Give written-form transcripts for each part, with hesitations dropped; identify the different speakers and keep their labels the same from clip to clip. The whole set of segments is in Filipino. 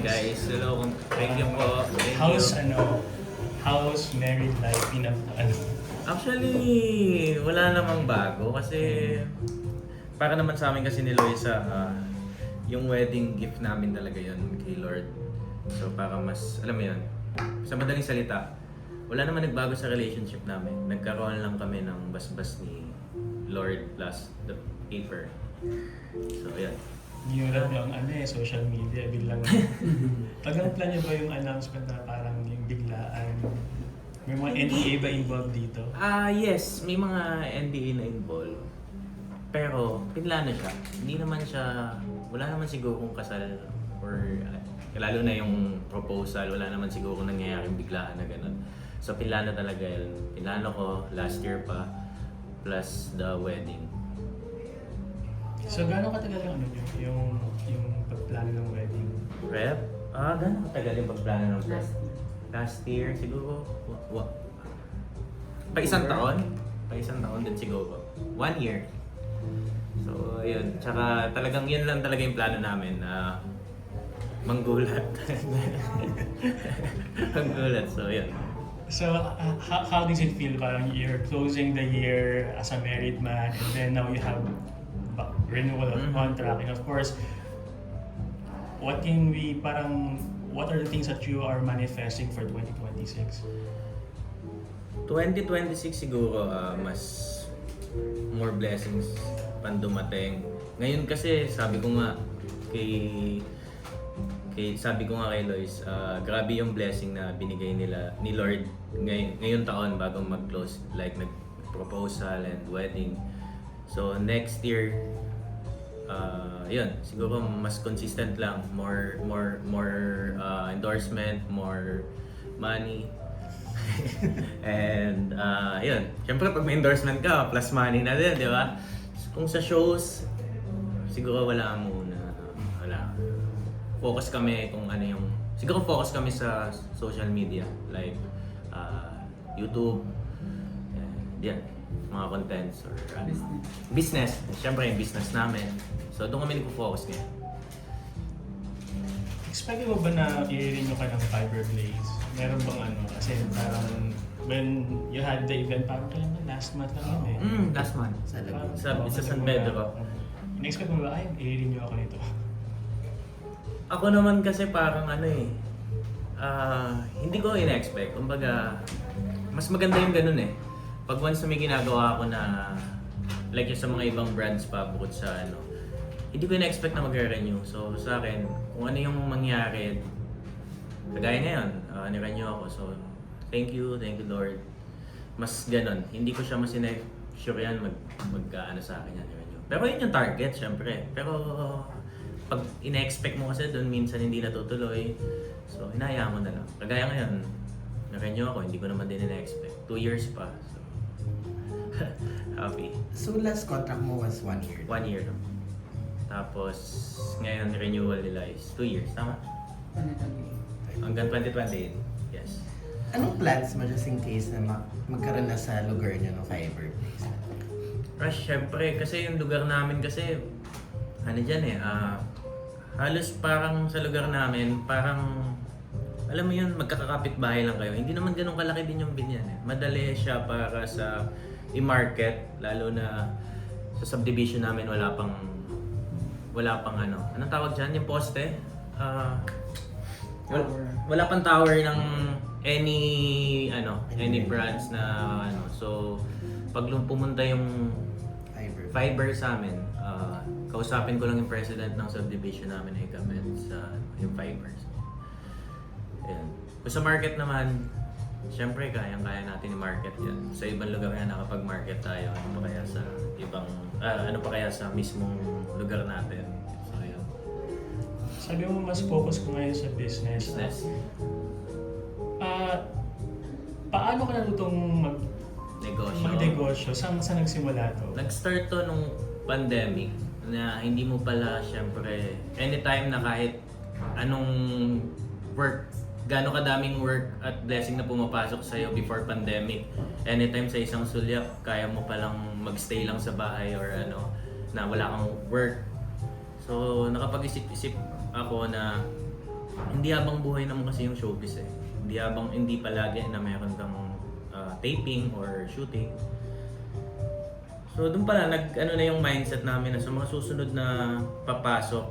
Speaker 1: Guys, hello. Thank you po. Thank
Speaker 2: How's
Speaker 1: you.
Speaker 2: how's married life in
Speaker 1: Actually, wala namang bago kasi para naman sa amin kasi ni Loisa, yung wedding gift namin talaga yun kay Lord. So para mas, alam mo yun, sa madaling salita, wala naman nagbago sa relationship namin. Nagkaroon lang kami ng basbas ni Lord plus the paper. So yan.
Speaker 2: New lang yung social media, biglang plan niyo ba yung announcement na parang yung biglaan? May mga NDA ba involved dito?
Speaker 1: Yes, may mga NDA na involved. Pero pinlano siya. Hindi naman siya, wala naman siguro kung kasal or lalo na yung proposal, wala naman siguro nangyayaring biglaan na ganun. So pinlano talaga yun. Pinlano ko last year pa plus the wedding.
Speaker 2: So gaano katagal yung pagplano ng wedding?
Speaker 1: Prep? Gano'n katagal yung pagplano ng prep? Last year siguro, pa isang taon? Pa isang taon din siguro. 1 year. So, yun. Tsaka talagang yun lang talaga yung plano namin na manggulat. Manggulat. So, yun.
Speaker 2: So how does it feel? Parang you're closing the year as a married man and then now you have renewal of contract, and of course, what are the things that you are manifesting for 2026?
Speaker 1: 2026 siguro mas more blessings pang dumating. Ngayon kasi sabi ko nga kay Lois, grabe yung blessing na binigay ni Lord ngayon taon bago mag-close, like nag-proposal and wedding. So next year, yun, siguro mas consistent lang, more endorsement, more money. And yun, syempre pag may endorsement ka, plus money na din, di ba? Kung sa shows, siguro wala muna. Focus kami kung ano yung, siguro focus kami sa social media, like YouTube, yan, mga contents or business. Syempre yung business namin. So doon kami nagpo-focus ngayon.
Speaker 2: Expect mo ba na i-renew ka ng Fiberblaze? Meron bang kasi parang when you had the event, parang kailan ba? Last month lang yun
Speaker 1: Last month. Sa San Pedro.
Speaker 2: In-expect mo ba, i-renew ako nito?
Speaker 1: Ako naman kasi parang hindi ko in-expect. Kumbaga, mas maganda yung ganun eh. Pag once na may ginagawa ako na, like yung sa mga ibang brands pa, bukod sa hindi ko in-expect na magre-renew. So sa akin, kung ano yung mangyari, kagaya ngayon, ni-renew ako. So thank you Lord. Mas ganun. Hindi ko siya mas sure yan mag sa akin yan, ni-renew. Pero yun yung target, syempre. Pero pag ina-expect mo kasi doon minsan hindi natutuloy. So hinahayaan mo na lang. Kagaya ngayon, na-renew ako, hindi ko naman din ina-expect. 2 years pa. So happy.
Speaker 3: So last contract mo was 1 year?
Speaker 1: 1 year. Tapos ngayon renewal nila is 2 years, tama? Hanggang 2028. Yes.
Speaker 3: Anong plans mo just in case na magkaroon na sa lugar niyo ng Fiberblaze?
Speaker 1: Rush, syempre, kasi yung lugar namin kasi, halos parang sa lugar namin, parang, alam mo yun, magkakakapit bahay lang kayo. Hindi naman ganun kalaki din yung binyan eh. Madali siya para sa i-market, lalo na sa subdivision namin wala pang anong tawag dyan? Yung poste? Wala pang tower ng any brands na So, pag pumunta yung fiber sa amin, kausapin ko lang yung president ng subdivision namin ay sa yung fiber. So, ayan. Kung sa market naman, syempre kayang-kaya natin i-market yan. Sa ibang lugar nga nakapag-market tayo, ano pa kaya sa mismong lugar natin. So, yun.
Speaker 2: Sabi mo mas focus ko ngayon sa business. Paano ka natutong mag-negosyo? Saan nagsimula to?
Speaker 1: Nag-start to nung pandemic na hindi mo pala syempre anytime na kahit anong work, gaano kadaming work at blessing na pumapasok sa'yo before pandemic. Anytime sa isang sulyap, kaya mo palang magstay lang sa bahay or na wala kang work. So nakapag-isip-isip ako na hindi habang buhay naman kasi yung showbiz eh. Hindi palagi na meron kang taping or shooting. So doon pala na yung mindset namin na sa mga susunod na papasok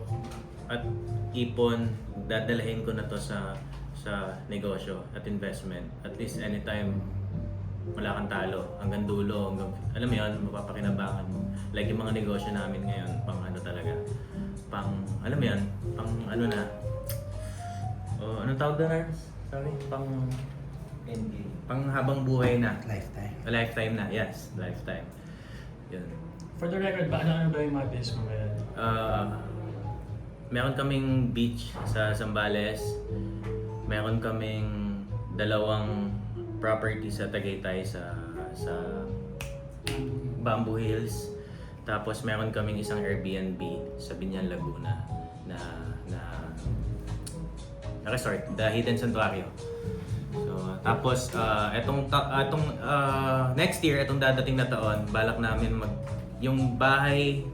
Speaker 1: at ipon, dadalhin ko na to sa negosyo at investment. At least anytime wala kang talo, hanggang dulo, alam mo yun, mapapakinabangan mo. Like yung mga negosyo namin ngayon, pang ano talaga, alam mo yun, pang ano na, anong tawag doon, Ars? Sorry, pang habang buhay na.
Speaker 3: Lifetime.
Speaker 1: A lifetime na, yes, lifetime. Yun.
Speaker 2: For the record, ano ba yung mga business mo ngayon?
Speaker 1: Meron kaming beach sa Zambales. Meron kaming 2 property sa Tagaytay sa Bamboo Hills. Tapos meron kaming isang Airbnb sa Binyan, Laguna na resort, The Hidden Santuario. So, tapos etong next year, etong dadating na taon, balak namin yung bahay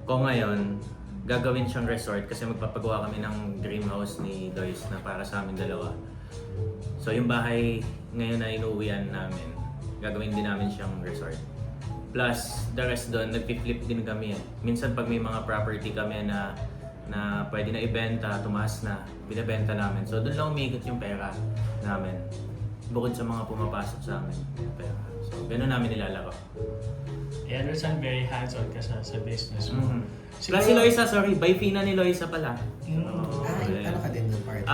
Speaker 1: ko ngayon, gagawin siyang resort kasi magpapagawa kami ng dream house ni Lois na para sa amin dalawa. So yung bahay ngayon na inuwian namin, gagawin din namin siyang resort. Plus, the rest doon, nagpi-flip din kami eh. Minsan pag may mga property kami na pwede na ibenta, tumaas na, binibenta namin. So doon lang umiikot yung pera namin. Bukod sa mga pumapasok sa amin, pera. So ganun namin nilalaro.
Speaker 2: I understand very hands-on ka sa business mo.
Speaker 1: Mm-hmm. Plus si Loisa, sorry, by Fina ni Loisa pala.
Speaker 3: Ano ka din yung part?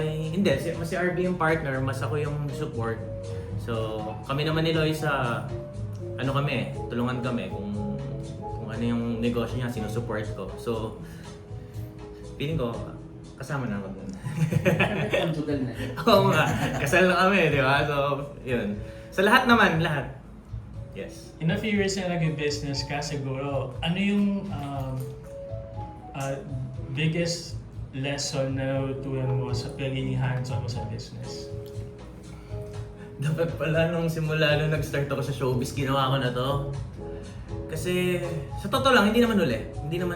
Speaker 1: Hindi, si RB yung partner, mas ako yung support. So kami naman ni Loisa, ano kami, tulungan kami kung ano yung negosyo niya, sinusupport ko. So feeling ko, kasama na ako dun.
Speaker 4: Conjugal na.
Speaker 1: Oo nga, kasal na kami, di ba? So, yun. Sa lahat naman, lahat. Yes.
Speaker 2: In a few years na nag-business ka, siguro, ano yung biggest lesson na natutunan mo sa pagiging hands-on mo sa business?
Speaker 1: Dapat pala nung simula nung nag-start ako sa showbiz, ginawa ko na to. Kasi sa totoo lang, hindi naman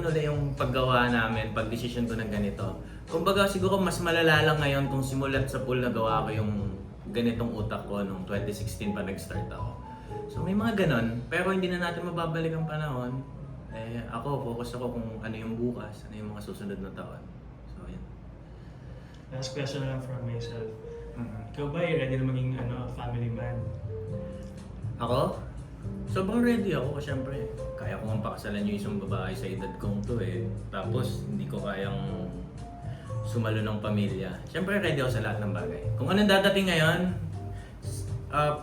Speaker 1: uli yung paggawa namin, pag-decision ko ng ganito. Kumbaga siguro mas malala lang ngayon kung simulat sa pool na gawa ko yung ganitong utak ko nung 2016 pa nag-start ako. So may mga ganon, pero hindi na natin mababalik ang panahon. Focus ako kung ano yung bukas, ano yung mga susunod na taon. So yun.
Speaker 2: Last question lang from myself. Ikaw ba ready na maging family man?
Speaker 1: Ako? Sobrang ready ako, syempre. Kaya ko nga pakasalan yung isang babae sa edad kong to eh. Tapos hindi ko kayang sumalo ng pamilya. Syempre ready ako sa lahat ng bagay. Kung anong dadating ngayon,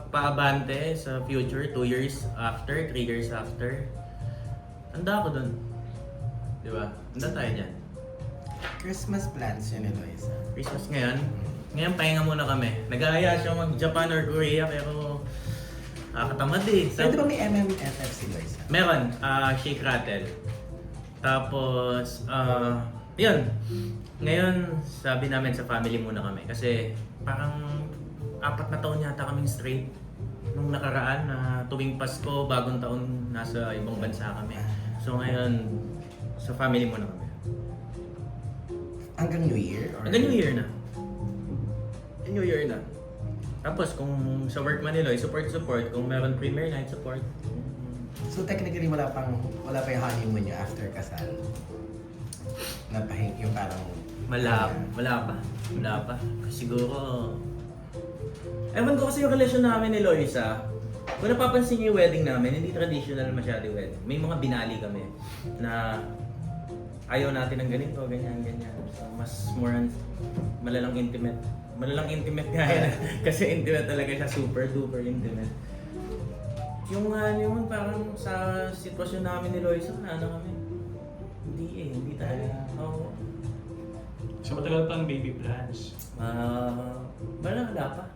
Speaker 1: paabante sa future, 2 years after, 3 years after, handa ako dun. Di ba? Handa tayo dyan.
Speaker 3: Christmas plans yun ni Loisa.
Speaker 1: Christmas ngayon pahinga muna kami. Nag-aaya siya mag-Japan or Korea pero nakakatamad eh.
Speaker 3: Pwede ba may MMFF si Loisa?
Speaker 1: Meron, Shake Rattle. Tapos, yun. Ngayon, sabi namin sa family muna kami. Kasi parang 4 na taon yata kaming straight. Nung nakaraan na tuwing Pasko, bagong taon, nasa ibang bansa kami. So ngayon, sa family muna kami.
Speaker 3: Hanggang New Year? Or...
Speaker 1: Hanggang New Year na. New Year na. Tapos kung sa work man nila, support. Kung meron premiere night, support.
Speaker 3: So technically wala pa yung honeymoon niyo after kasal? Yung parang...
Speaker 1: Wala pa. Siguro... Ewan ko kasi yung relasyon namin ni Loisa. Kung napapansin niyo yung wedding namin, hindi traditional masyado yung wedding. May mga binali kami na ayaw natin ng ganito, ganyan. So mas more on malalang intimate nga yan. Kasi intimate talaga siya, super duper intimate. Yung honeymoon parang sa sitwasyon namin ni Loisa, kami. Hindi talaga. Oo.
Speaker 2: So matagal pa ang baby plans?
Speaker 1: Wala pa.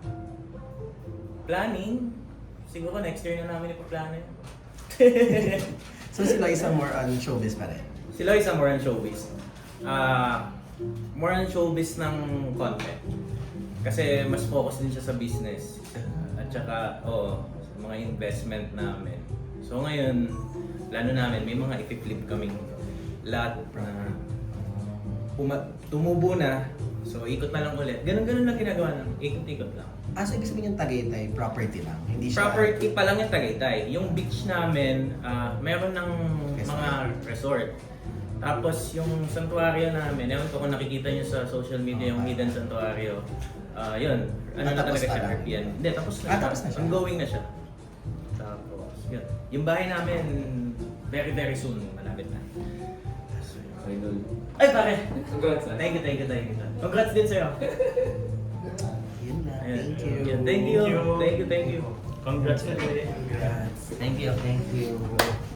Speaker 1: Planning? Siguro next year na namin ipaplano yun.
Speaker 3: So si Loisa more on showbiz pa rin?
Speaker 1: Si Loisa more on showbiz. More on showbiz ng content. Kasi mas focus din siya sa business. At saka, sa mga investment namin. So ngayon, plano namin, may mga i-flip kaming lot na tumubo na, so ikot na lang ulit. Ganun-ganun lang ginagawa ng ikot-ikot lang.
Speaker 3: So ibig sabihin yung Tagaytay, property lang. Hindi siya...
Speaker 1: Property pa lang yung Tagaytay. Yung beach namin, meron ng mga resort. Tapos yung santuario namin, ewan ko kung nakikita nyo sa social media yung hidden santuario. Yun, ano na
Speaker 3: Tapos
Speaker 1: talaga siya,
Speaker 3: na lang.
Speaker 1: European. Hindi, tapos na
Speaker 3: Tapos na siya.
Speaker 1: Ongoing na siya. Tapos, yun. Yung bahay namin, very very soon, malapit na.
Speaker 4: Idol.
Speaker 1: Ay pare!
Speaker 4: Congrats ah.
Speaker 1: Thank you. Congrats din sa'yo.
Speaker 3: Yun na.
Speaker 1: Ayun.
Speaker 3: Thank you.
Speaker 1: Yun, thank you.
Speaker 2: Congrats ulit.
Speaker 3: Congrats. Thank you.